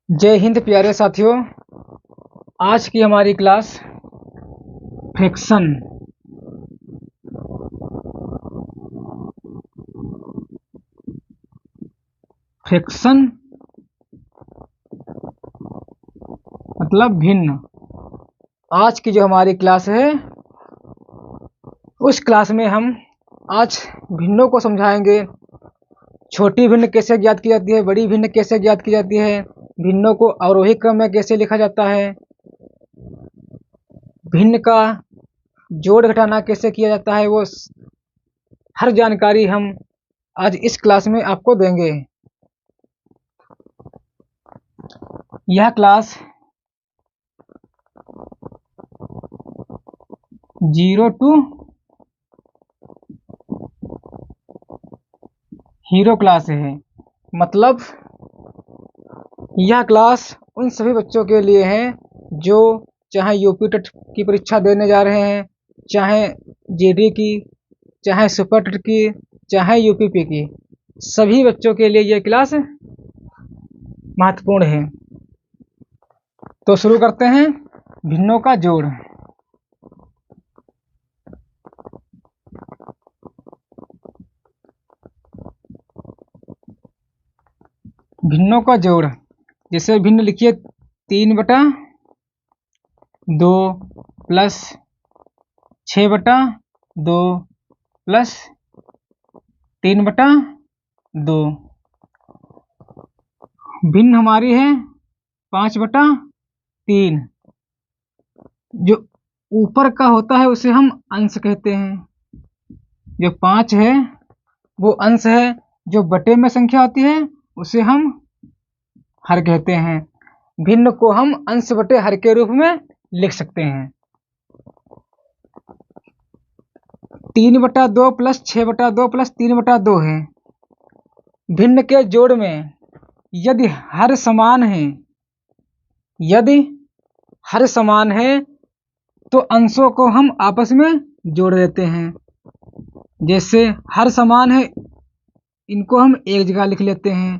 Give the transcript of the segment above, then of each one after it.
जय हिंद प्यारे साथियों। आज की हमारी क्लास फ्रिक्शन फ्रिक्शन मतलब भिन्न। आज की जो हमारी क्लास है उस क्लास में हम आज भिन्नों को समझाएंगे। छोटी भिन्न कैसे ज्ञात की जाती है, बड़ी भिन्न कैसे ज्ञात की जाती है, भिन्नों को अवरोही क्रम में कैसे लिखा जाता है, भिन्न का जोड़ घटाना कैसे किया जाता है, वो हर जानकारी हम आज इस क्लास में आपको देंगे। यह क्लास 0 टू हीरो क्लास है। मतलब यह क्लास उन सभी बच्चों के लिए है जो चाहे यूपी टेट की परीक्षा देने जा रहे हैं, चाहे जीडी की, चाहे सुपर टेट की, चाहे यूपीपी की, सभी बच्चों के लिए यह क्लास महत्वपूर्ण है। तो शुरू करते हैं। भिन्नों का जोड़। भिन्नों का जोड़, जैसे भिन्न लिखिए 3/2 प्लस 6/2 प्लस 3/2। भिन्न हमारी है 5/3। जो ऊपर का होता है उसे हम अंश कहते हैं। जो 5 है वो अंश है, जो बटे में संख्या होती है उसे हम हर कहते हैं। भिन्न को हम अंश बटे हर के रूप में लिख सकते हैं। 3/2 प्लस 6/2 प्लस 3/2 है। भिन्न के जोड़ में यदि हर समान है तो अंशों को हम आपस में जोड़ देते हैं। जैसे हर समान है, इनको हम एक जगह लिख लेते हैं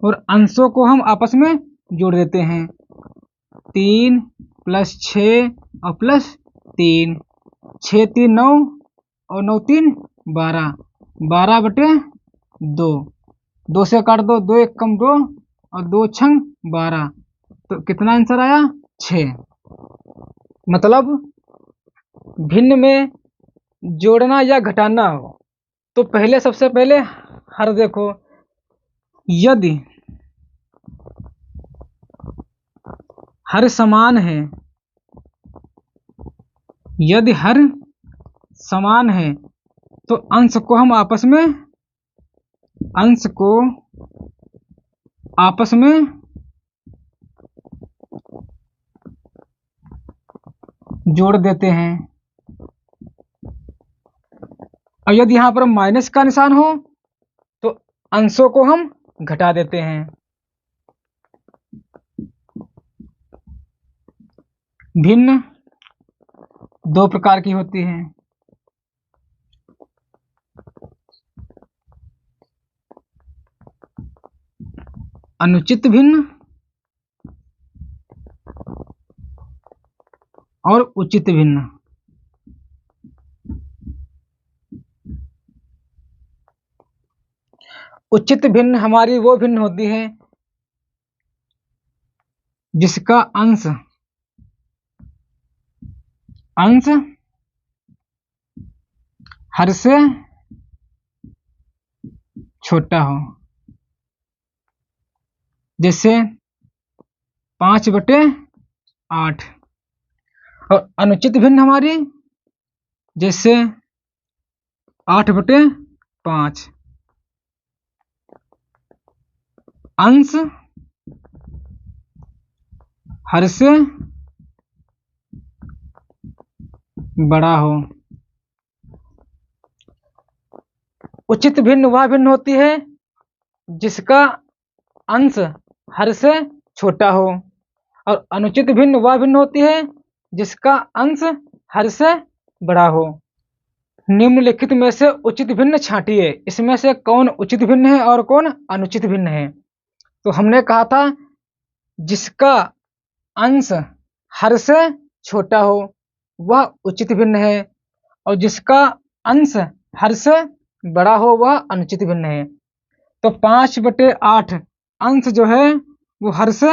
और अंशों को हम आपस में जोड़ देते हैं। 3 प्लस 6 और प्लस 3, 6 3 9 और 9 3 12, 12/2। 2 से काट दो, 2 1 कम 2 और 2 छंग 12, तो कितना आंसर आया? 6। मतलब भिन्न में जोड़ना या घटाना हो तो सबसे पहले हर देखो। यदि हर समान है तो अंश को आपस में जोड़ देते हैं। और यदि यहाँ पर माइनस का निशान हो तो अंशों को हम घटा देते हैं। भिन्न 2 प्रकार की होती हैं। अनुचित भिन्न और उचित भिन्न। उचित भिन्न हमारी वो भिन्न होती है जिसका अंश हर से छोटा हो। जैसे 5/8। और अनुचित भिन्न हमारी जैसे 8/5। अंश हर से बड़ा हो। उचित भिन्न वह भिन्न होती है जिसका अंश हर से छोटा हो, और अनुचित भिन्न वह भिन्न होती है जिसका अंश हर से बड़ा हो। निम्नलिखित में से उचित भिन्न छांटिए। इसमें से कौन उचित भिन्न है और कौन अनुचित भिन्न है? तो हमने कहा था जिसका अंश हर से छोटा हो वह उचित भिन्न है, और जिसका अंश हर से बड़ा हो वह अनुचित भिन्न है। तो 5/8 अंश जो है वो हर से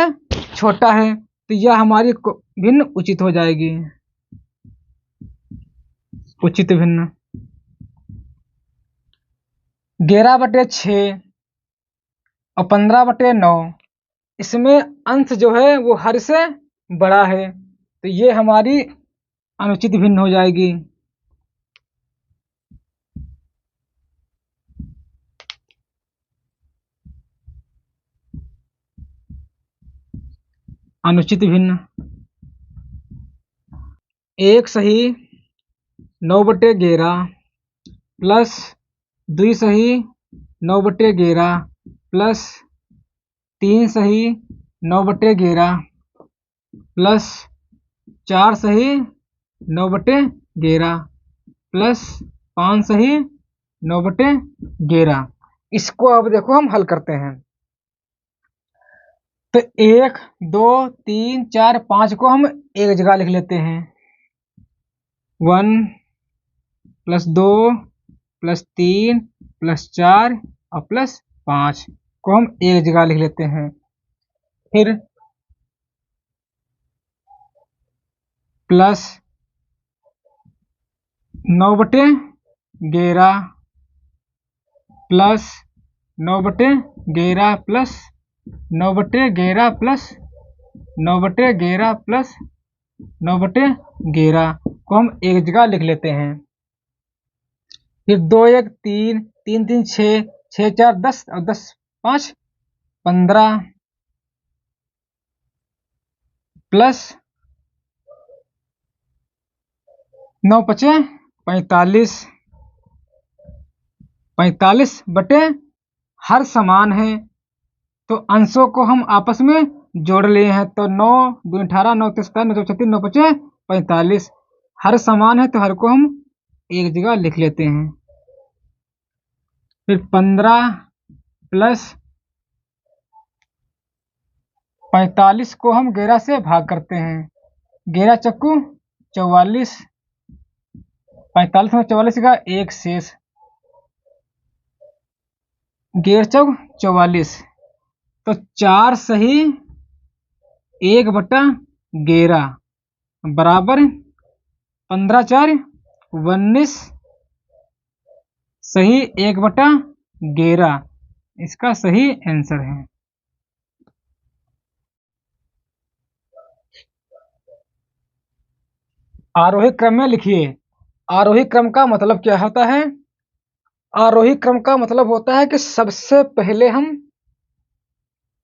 छोटा है, तो यह हमारी भिन्न उचित हो जाएगी, उचित भिन्न। 11/6 और 15/9 इसमें अंश जो है वो हर से बड़ा है, तो ये हमारी अनुचित भिन्न हो जाएगी। अनुचित भिन्न। 1 सही 9/11 प्लस 2 सही 9/11 प्लस 3 सही 9/11 प्लस 4 सही 9/11 प्लस 5 सही 9/11। इसको अब देखो हम हल करते हैं। तो 1 2 3 4 5 को हम एक जगह लिख लेते हैं। 1 + 2 + 3 + 4 और +5 को हम एक जगह लिख लेते हैं। फिर plus 9/11 plus 9/11 plus 9/11 plus 9/11 plus 9/11 को हम एक जगह लिख लेते हैं। फिर 2 1 3 3 3 6 6 4 10 और 10 5 15 प्लस 9 5 45 बटे हर समान है, तो अंशों को हम आपस में जोड़ लिए हैं। तो 9 2 18 9 3 17 9 36 9 5 45 हर समान है, तो हर को हम एक जगह लिख लेते हैं। फिर 15 प्लस 45 को हम 11 से भाग करते हैं। 11 चक्कू 44, 45 में 44 का एक शेष, 11 चौक 44, तो 4 सही 1/11 बराबर 15 4 19 सही 1/11 इसका सही आंसर है। आरोही क्रम में लिखिए। आरोही क्रम का मतलब क्या होता है? आरोही क्रम का मतलब होता है कि सबसे पहले हम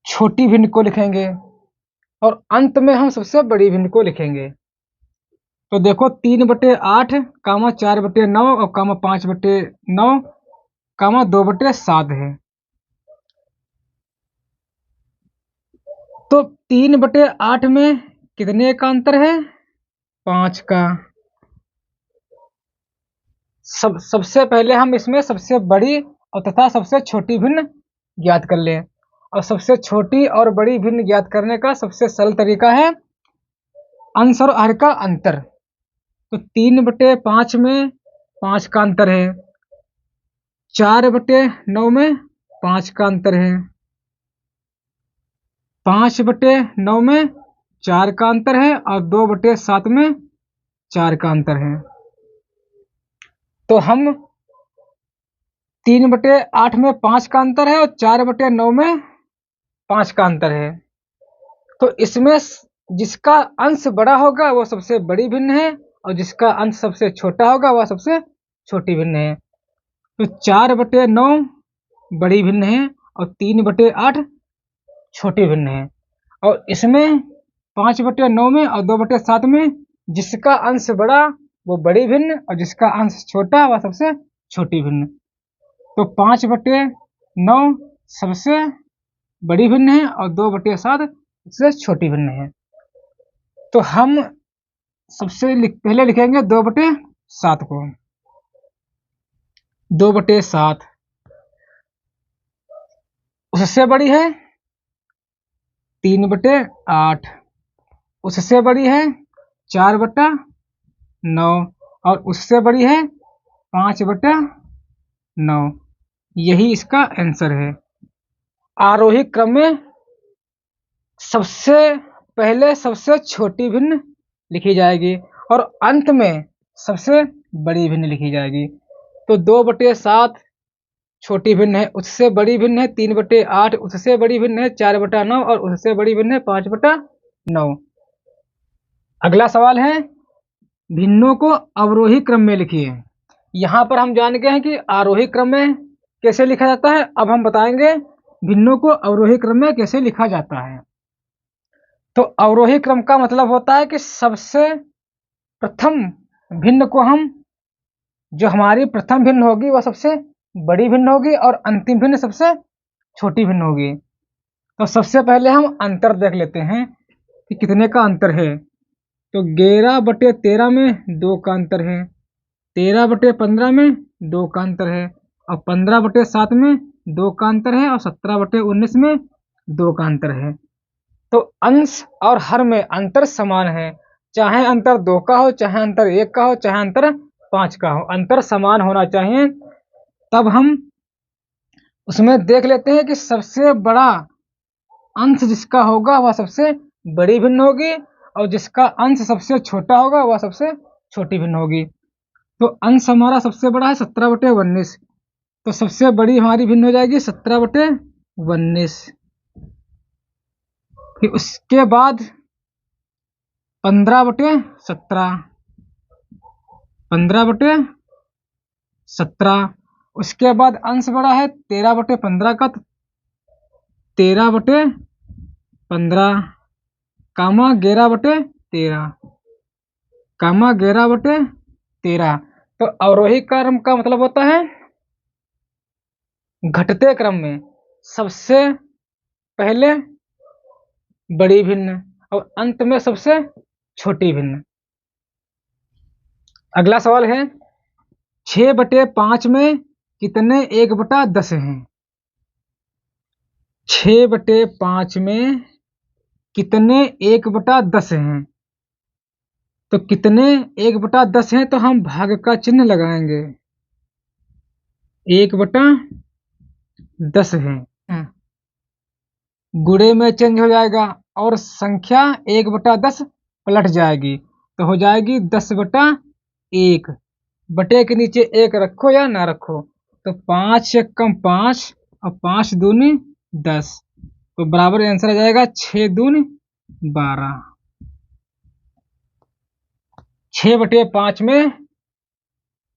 छोटी भिन्न को लिखेंगे और अंत में हम सबसे बड़ी भिन्न को लिखेंगे। तो देखो 3/8 4/9 और 5/9 2/7 है। तो 3/8 में कितने का अंतर है? 5 का। सबसे पहले हम इसमें सबसे बड़ी और तथा सबसे छोटी भिन्न ज्ञात कर लें, और सबसे छोटी और बड़ी भिन्न ज्ञात करने का सबसे सरल तरीका है अंश और हर का अंतर। तो 3/5 में 5 का अंतर है, 4/9 में 5 का अंतर है, 5/9 में 4 का अंतर है और 2/7 में 4 का अंतर है। तो हम 3/8 में 5 का अंतर है और 4/9 में 5 का अंतर है, तो इसमें जिसका अंश बड़ा होगा वो सबसे बड़ी भिन्न है और जिसका अंश सबसे छोटा होगा वह सबसे छोटी भिन्न है। तो 4/9 बड़ी भिन्न है और 3/8 छोटी भिन्न है, और इसमें 5/9 में और 2/7 में जिसका अंश बड़ा वो बड़ी भिन्न और जिसका अंश छोटा वह सबसे छोटी भिन्न। तो 5/9 सबसे बड़ी भिन्न है और 2/7 सबसे छोटी भिन्न है। तो हम सबसे पहले लिखेंगे 2/7 को। 2/7 उससे बड़ी है 3/8, उससे बड़ी है 4/9 और उससे बड़ी है 5/9। यही इसका आंसर है। आरोही क्रम में सबसे पहले सबसे छोटी भिन्न लिखी जाएगी और अंत में सबसे बड़ी भिन्न लिखी जाएगी। तो 2/7 छोटी भिन्न है, उससे बड़ी भिन्न है 3/8, उससे बड़ी भिन्न है 4/9 और उससे बड़ी भिन्न है 5/9। अगला सवाल है, भिन्नों को अवरोही क्रम में लिखिए। यहाँ पर हम जान गए हैं कि आरोही क्रम में कैसे लिखा जाता है। अब हम बताएंगे भिन्नों को अवरोही क्रम में कैसे लिखा जाता है। तो अवरोही क्रम का मतलब होता है कि सबसे प्रथम भिन्न को हम, जो हमारी प्रथम भिन्न होगी वह सबसे बड़ी भिन्न होगी और अंतिम भिन्न सबसे छोटी भिन्न होगी। तो सबसे पहले हम अंतर देख लेते हैं कि कितने का अंतर है। तो 11/13 में 2 का अंतर है, 13/15 में 2 का अंतर है और 15/7 में 2 का अंतर है और 17/19 में 2 का अंतर है। तो अंश और हर में अंतर समान है, चाहे अंतर 2 का हो, चाहे अंतर 1 का हो, चाहे अंतर 5 का हो, अंतर समान होना चाहिए। तब हम उसमें देख लेते हैं कि सबसे बड़ा अंश जिसका होगा वह सबसे बड़ी भिन्न होगी और जिसका अंश सबसे छोटा होगा वह सबसे छोटी भिन्न होगी। तो अंश हमारा सबसे बड़ा है 17/19, तो सबसे बड़ी हमारी भिन्न हो जाएगी 17/19। फिर उसके बाद 15/17, 15/17। उसके बाद अंश बड़ा है 13/15 का, 13/15 कामा 11/13, कामा 11/13। तो अवरोही क्रम का मतलब होता है घटते क्रम में सबसे पहले बड़ी भिन्न और अंत में सबसे छोटी भिन्न। अगला सवाल है, 6/5 में कितने 1/10 हैं? 6/5 में कितने 1/10 हैं? तो कितने 1/10 हैं, तो हम भाग का चिन्ह लगाएंगे। 1/10 है, गुणे में चेंज हो जाएगा और संख्या 1/10 पलट जाएगी, तो हो जाएगी 10/1। बटे के नीचे 1 रखो या ना रखो, तो 5 से कम 5 और 5 दूनी 10, तो बराबर आंसर आ जाएगा 6 दूनी 12। 6/5 में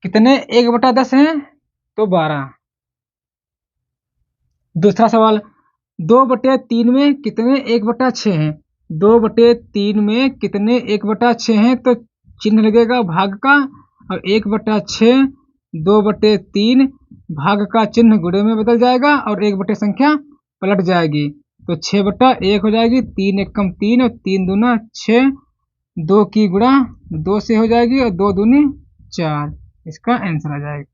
कितने 1/10 हैं? तो 12। दूसरा सवाल, 2/3 में कितने 1/6 हैं? 2/3 में कितने 1/6 हैं? तो चिन्ह लगेगा भाग का और 1/6, 2/3 भाग का चिन्ह गुणे में बदल जाएगा और 1 संख्या पलट जाएगी, तो 6/1 हो जाएगी। 3 एकम 3 और 3 दूना 6, 2 की गुणा 2 से हो जाएगी और 2 दूनी 4, इसका आंसर आ जाएगा।